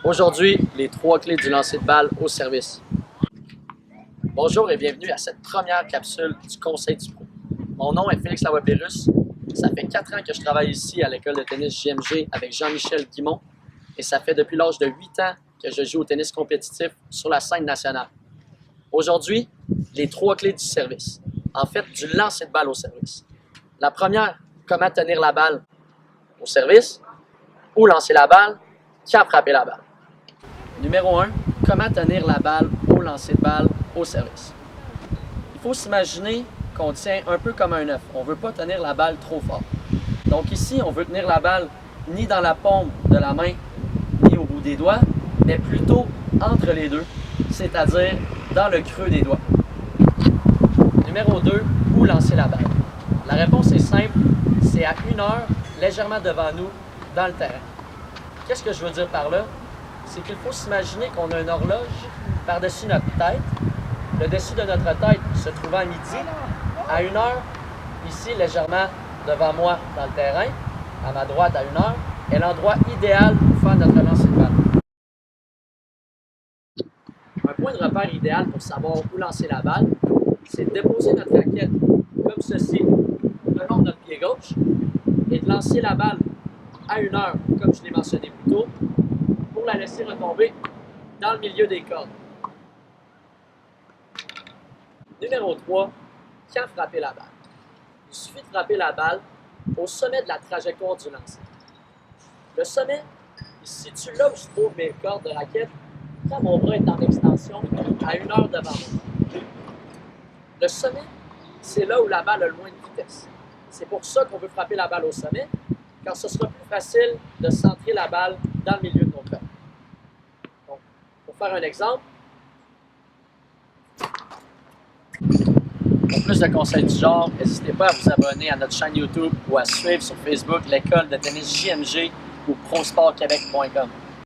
Aujourd'hui, les 3 clés du lancer de balle au service. Bonjour et bienvenue à cette première capsule du Conseil du Pro. Mon nom est Félix Lavoie-Pérusse. Ça fait 4 ans que je travaille ici à l'école de tennis JMG avec Jean-Michel Guimont et ça fait depuis l'âge de 8 ans que je joue au tennis compétitif sur la scène nationale. Aujourd'hui, les 3 clés du service. En fait, du lancer de balle au service. La première, comment tenir la balle au service, où lancer la balle, quand frapper la balle. Numéro 1, comment tenir la balle au lancer de balle au service. Il faut s'imaginer qu'on tient un peu comme un œuf. On ne veut pas tenir la balle trop fort. Donc ici, on veut tenir la balle ni dans la paume de la main, ni au bout des doigts, mais plutôt entre les deux, c'est-à-dire dans le creux des doigts. Numéro 2, où lancer la balle. La réponse est simple, c'est à 1 heure, légèrement devant nous, dans le terrain. Qu'est-ce que je veux dire par là? C'est qu'il faut s'imaginer qu'on a une horloge par-dessus notre tête. Le dessus de notre tête se trouvant à midi, à 1 heure, ici légèrement devant moi dans le terrain, à ma droite à 1 heure, est l'endroit idéal pour faire notre lancer de balle. Un point de repère idéal pour savoir où lancer la balle, c'est de déposer notre raquette comme ceci, le long de notre pied gauche, et de lancer la balle à 1 heure, comme je l'ai mentionné plus tôt, pour la laisser retomber dans le milieu des cordes. Numéro 3, quand frapper la balle. Il suffit de frapper la balle au sommet de la trajectoire du lancer. Le sommet, il se situe là où je trouve mes cordes de raquette quand mon bras est en extension à 1 heure devant moi. Le sommet, c'est là où la balle a le moins de vitesse. C'est pour ça qu'on veut frapper la balle au sommet, car ce sera plus facile de centrer la balle dans le milieu de nos cordes. Donc, pour faire un exemple, pour plus de conseils du genre, n'hésitez pas à vous abonner à notre chaîne YouTube ou à suivre sur Facebook l'école de tennis JMG ou prosportquebec.com.